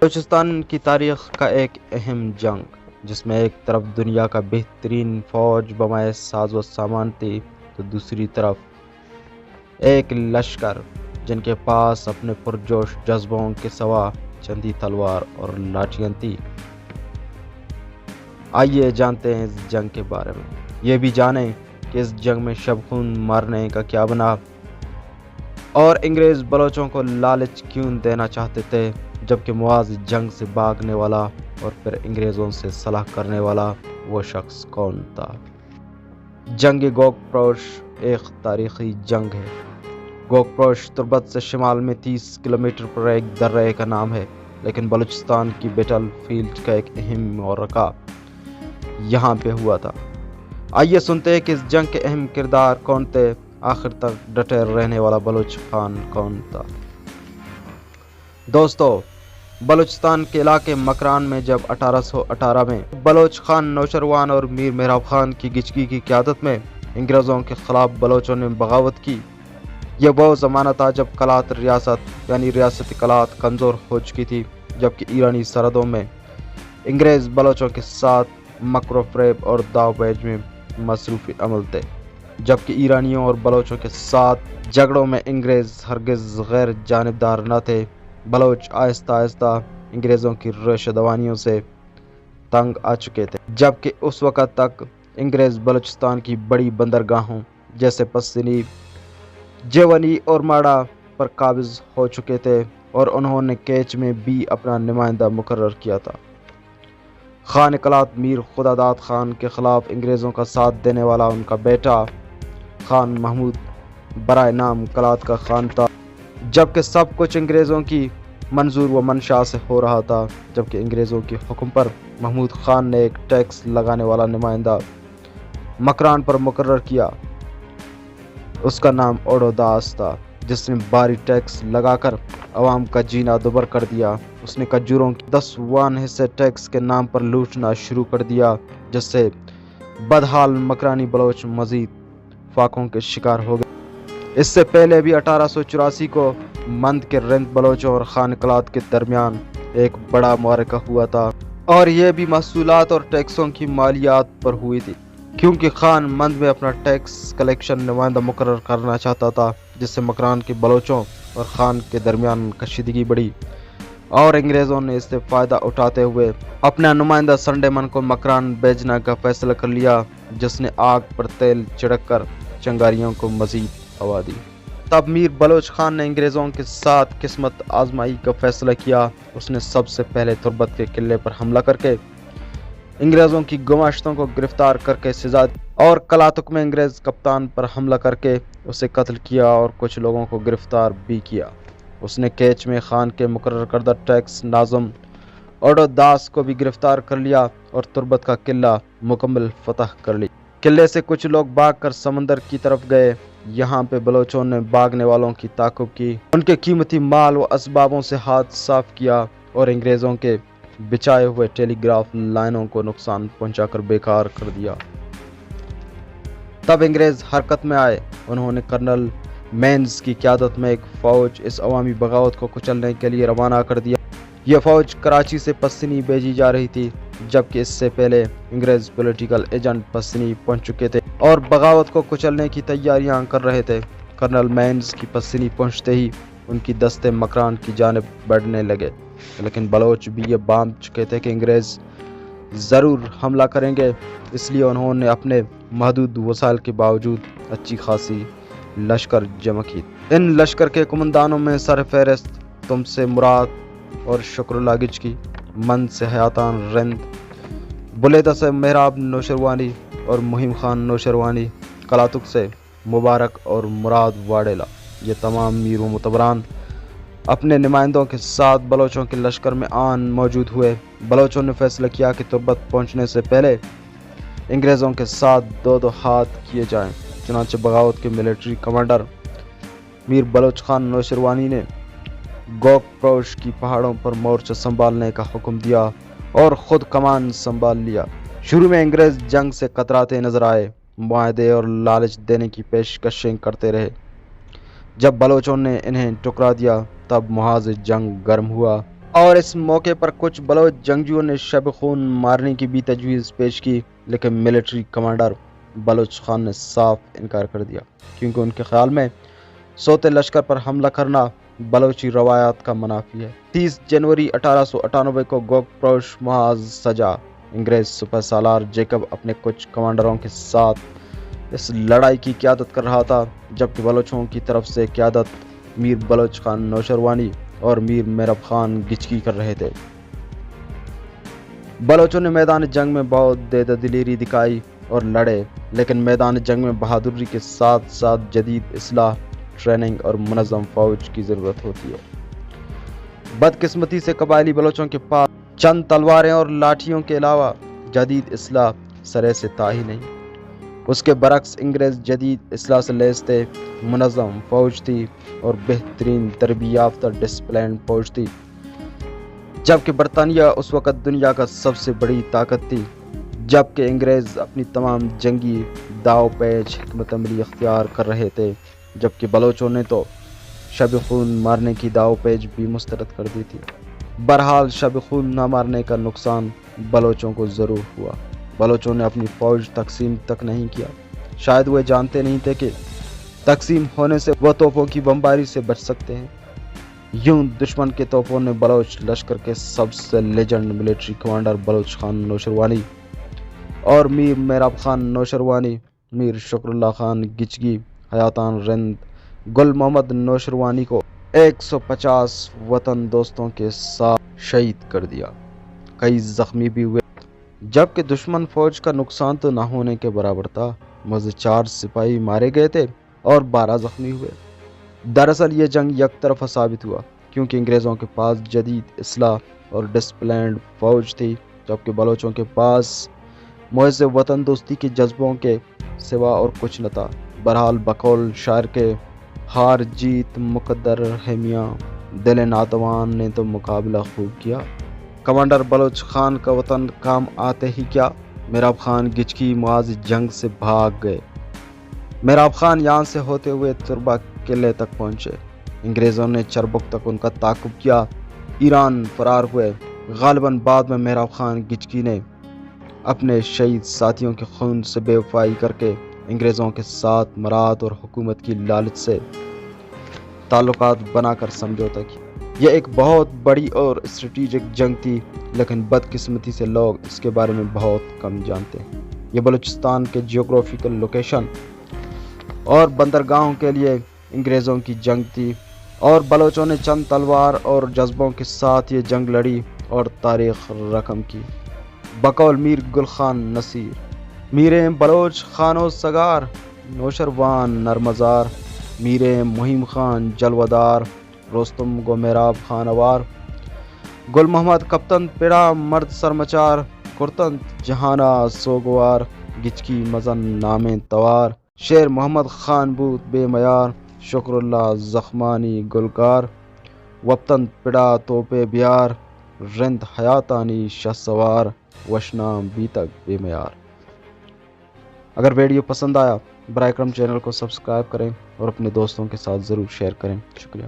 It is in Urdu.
بلوچستان کی تاریخ کا ایک اہم جنگ، جس میں ایک طرف دنیا کا بہترین فوج بمائے ساز و سامان تھی تو دوسری طرف ایک لشکر جن کے پاس اپنے پرجوش جذبوں کے سوا چندی تلوار اور لاٹھیاں تھی۔ آئیے جانتے ہیں اس جنگ کے بارے میں، یہ بھی جانیں کہ اس جنگ میں شب خون مارنے کا کیا بنا اور انگریز بلوچوں کو لالچ کیوں دینا چاہتے تھے، جبکہ معاذ جنگ سے بھاگنے والا اور پھر انگریزوں سے صلح کرنے والا وہ شخص کون تھا۔ جنگ گوکپروش ایک تاریخی جنگ ہے۔ گوکپروش تربت سے شمال میں 30 کلومیٹر پر ایک درے کا نام ہے، لیکن بلوچستان کی بیٹل فیلڈ کا ایک اہم معرکہ یہاں پہ ہوا تھا۔ آئیے سنتے ہیں کہ اس جنگ کے اہم کردار کون تھے، آخر تک ڈٹے رہنے والا بلوچ خان کون تھا۔ دوستو، بلوچستان کے علاقے مکران میں جب 1818 میں بلوچ خان نوشروان اور میر محراب خان کی گچگی کی قیادت میں انگریزوں کے خلاف بلوچوں نے بغاوت کی، یہ وہ زمانہ تھا جب کلات ریاست یعنی ریاست کلات کمزور ہو چکی تھی، جبکہ ایرانی سرحدوں میں انگریز بلوچوں کے ساتھ مکر و فریب اور داو پیچ میں مصروف عمل تھے، جبکہ ایرانیوں اور بلوچوں کے ساتھ جھگڑوں میں انگریز ہرگز غیر جانبدار نہ تھے۔ بلوچ آہستہ آہستہ انگریزوں کی روش دوانیوں سے تنگ آ چکے تھے، جبکہ اس وقت تک انگریز بلوچستان کی بڑی بندرگاہوں جیسے پسنی، جیونی اور ماڑا پر قابض ہو چکے تھے اور انہوں نے کیچ میں بھی اپنا نمائندہ مقرر کیا تھا۔ خان کلات میر خداداد خان کے خلاف انگریزوں کا ساتھ دینے والا ان کا بیٹا خان محمود برائے نام کلات کا خان تھا، جبکہ سب کچھ انگریزوں کی منظور و منشا سے ہو رہا تھا، جبکہ انگریزوں کے حکم پر محمود خان نے ایک ٹیکس لگانے والا نمائندہ مکران پر مقرر کیا۔ اس کا نام اوڑو داس تھا، جس نے بھاری ٹیکس لگا کر عوام کا جینا دوبر کر دیا۔ اس نے کجوروں کے 10 حصے ٹیکس کے نام پر لوٹنا شروع کر دیا، جس سے بدحال مکرانی بلوچ مزید فاقوں کے شکار ہو گئے۔ اس سے پہلے بھی 1884 کو مند کے رند بلوچوں اور خان کلات کے درمیان ایک بڑا معرکہ ہوا تھا، اور یہ بھی محصولات اور ٹیکسوں کی مالیات پر ہوئی تھی، کیونکہ خان مند میں اپنا ٹیکس کلیکشن نمائندہ مقرر کرنا چاہتا تھا، جس سے مکران کے بلوچوں اور خان کے درمیان کشیدگی بڑھی، اور انگریزوں نے اس سے فائدہ اٹھاتے ہوئے اپنا نمائندہ سنڈے من کو مکران بھیجنے کا فیصلہ کر لیا، جس نے آگ پر تیل چھڑک کر چنگاریوں کو مزید ہوا دی۔ تب میر بلوچ خان نے انگریزوں کے ساتھ قسمت آزمائی کا فیصلہ کیا۔ اس نے سب سے پہلے تربت کے قلعے پر حملہ کر کے انگریزوں کی گماشتوں کو گرفتار کر کے سزا دی، اور کلاتک میں انگریز کپتان پر حملہ کر کے اسے قتل کیا اور کچھ لوگوں کو گرفتار بھی کیا۔ اس نے کیچ میں خان کے مقرر کردہ ٹیکس ناظم اوڑو داس کو بھی گرفتار کر لیا اور تربت کا قلعہ مکمل فتح کر لی۔ قلعے سے کچھ لوگ بھاگ کر سمندر کی طرف گئے۔ یہاں پہ بلوچوں نے بھاگنے والوں کی تعقیب کی، ان کے قیمتی مال و اسبابوں سے ہاتھ صاف کیا اور انگریزوں کے بچھائے ہوئے ٹیلی گراف لائنوں کو نقصان پہنچا کر بیکار کر دیا۔ تب انگریز حرکت میں آئے۔ انہوں نے کرنل مینز کی قیادت میں ایک فوج اس عوامی بغاوت کو کچلنے کے لیے روانہ کر دیا۔ یہ فوج کراچی سے پسنی بھیجی جا رہی تھی، جبکہ اس سے پہلے انگریز پولیٹیکل ایجنٹ پسنی پہنچ چکے تھے اور بغاوت کو کچلنے کی تیاریاں کر رہے تھے۔ کرنل مینز کی پسنی پہنچتے ہی ان کی دستے مکران کی جانب بڑھنے لگے، لیکن بلوچ بھی یہ باندھ چکے تھے کہ انگریز ضرور حملہ کریں گے، اس لیے انہوں نے اپنے محدود وسائل کے باوجود اچھی خاصی لشکر جمع کی۔ ان لشکر کے قماندانوں میں سر فہرست تم سے مراد اور شکر اللہ گچگی، مند سے حیاتان رند، بلیدہ سے محراب نوشروانی اور مہم خان نوشروانی، کلاتک سے مبارک اور مراد واڑیلا، یہ تمام میر و متبران اپنے نمائندوں کے ساتھ بلوچوں کے لشکر میں آن موجود ہوئے۔ بلوچوں نے فیصلہ کیا کہ تربت پہنچنے سے پہلے انگریزوں کے ساتھ دو ہاتھ کیے جائیں۔ چنانچہ بغاوت کے ملٹری کمانڈر میر بلوچ خان نوشروانی نے گوکپروش کی پہاڑوں پر مورچہ سنبھالنے کا حکم دیا اور خود کمان سنبھال لیا۔ شروع میں انگریز جنگ سے کتراتے نظر آئے، معاہدے اور لالچ دینے کی پیشکشیں کرتے رہے۔ جب بلوچوں نے انہیں ٹکرا دیا، تب محاذ جنگ گرم ہوا اور اس موقع پر کچھ بلوچ جنگجوؤں نے شب خون مارنے کی بھی تجویز پیش کی، لیکن ملٹری کمانڈر بلوچ خان نے صاف انکار کر دیا، کیونکہ ان کے خیال میں سوتے لشکر پر حملہ کرنا بلوچی روایات کا منافی ہے۔ 30 جنوری 1898 کو گوگپروش محاذ سجا انگریز سپہ سالار جیکب اپنے کچھ کمانڈروں کے ساتھ اس لڑائی کی قیادت کر رہا تھا، جبکہ بلوچوں کی طرف سے قیادت میر بلوچ خان نوشروانی اور میر مہراب خان گچکی کر رہے تھے۔ بلوچوں نے میدان جنگ میں بہت دلیری دکھائی اور لڑے، لیکن میدان جنگ میں بہادری کے ساتھ ساتھ جدید اسلحہ، ٹریننگ اور منظم فوج کی ضرورت ہوتی ہے۔ بدقسمتی سے قبائلی بلوچوں کے پاس چند تلواریں اور لاٹھیوں کے علاوہ جدید اسلحہ سرے سے تھا ہی نہیں۔ اس کے برعکس انگریز جدید اسلحہ سے لیس تھے، منظم فوج تھی اور بہترین تربیت یافتہ ڈسپلن فوج تھی، جبکہ برطانیہ اس وقت دنیا کا سب سے بڑی طاقت تھی۔ جبکہ انگریز اپنی تمام جنگی داؤ پیچ حکمت عملی اختیار کر رہے تھے، جبکہ بلوچوں نے تو شب خون مارنے کی داؤ پیچ بھی مسترد کر دی تھی۔ بہرحال شب خون نہ مارنے کا نقصان بلوچوں کو ضرور ہوا۔ بلوچوں نے اپنی فوج تقسیم تک نہیں کیا، شاید وہ جانتے نہیں تھے کہ تقسیم ہونے سے وہ توپوں کی بمباری سے بچ سکتے ہیں۔ یوں دشمن کے توپوں نے بلوچ لشکر کے سب سے legend military commander Baloch Khan Noshirwani اور میر مہراب خان نوشروانی، میر شکر اللہ خان گچگی، حیاتان رند، گل محمد نوشروانی کو 150 وطن دوستوں کے ساتھ شہید کر دیا۔ کئی زخمی بھی ہوئے، جبکہ دشمن فوج کا نقصان تو نہ ہونے کے برابر تھا۔ محض 4 سپاہی مارے گئے تھے اور 12 زخمی ہوئے۔ دراصل یہ جنگ یک طرفہ ثابت ہوا، کیونکہ انگریزوں کے پاس جدید اسلحہ اور ڈسپلنڈ فوج تھی، جبکہ بلوچوں کے پاس محض وطن دوستی کے جذبوں کے سوا اور کچھ نہ تھا۔ بہرحال بقول شاعر کے ہار جیت مقدر ہے میاں، دل ناتوان نے تو مقابلہ خوب کیا۔ کمانڈر بلوچ خان کا وطن کام آتے ہی کیا، مہراب خان گچکی محاذ جنگ سے بھاگ گئے۔ مہراب خان یہاں سے ہوتے ہوئے تربا قلعے تک پہنچے۔ انگریزوں نے چربک تک ان کا تعاقب کیا، ایران فرار ہوئے۔ غالباً بعد میں مہراب خان گچکی نے اپنے شہید ساتھیوں کے خون سے بے وفائی کر کے انگریزوں کے ساتھ مراد اور حکومت کی لالچ سے تعلقات بنا کر سمجھوتا کیا۔ یہ ایک بہت بڑی اور اسٹریٹجک جنگ تھی، لیکن بدقسمتی سے لوگ اس کے بارے میں بہت کم جانتے ہیں۔ یہ بلوچستان کے جیوگرافیکل لوکیشن اور بندرگاہوں کے لیے انگریزوں کی جنگ تھی، اور بلوچوں نے چند تلوار اور جذبوں کے ساتھ یہ جنگ لڑی اور تاریخ رقم کی۔ بقول میر گل خان نصیر، میرے بلوچ خانو سگار، نوشروان نرمزار، میرے مہیم خان جلودار، رستم گو مہراب خان اوار، گل محمد کپتن پیڑا مرد سرمچار، کرتنت جہانا سوگوار، گچکی مزن نام توار، شیر محمد خان بود بے معیار، شکر اللہ زخمانی گلکار، وپتن پڑا توپے بیار، رند حیاتانی شہ سوار، وشنام بی تک بے معیار۔ اگر ویڈیو پسند آیا، برائے کرم چینل کو سبسکرائب کریں اور اپنے دوستوں کے ساتھ ضرور شیئر کریں۔ شکریہ۔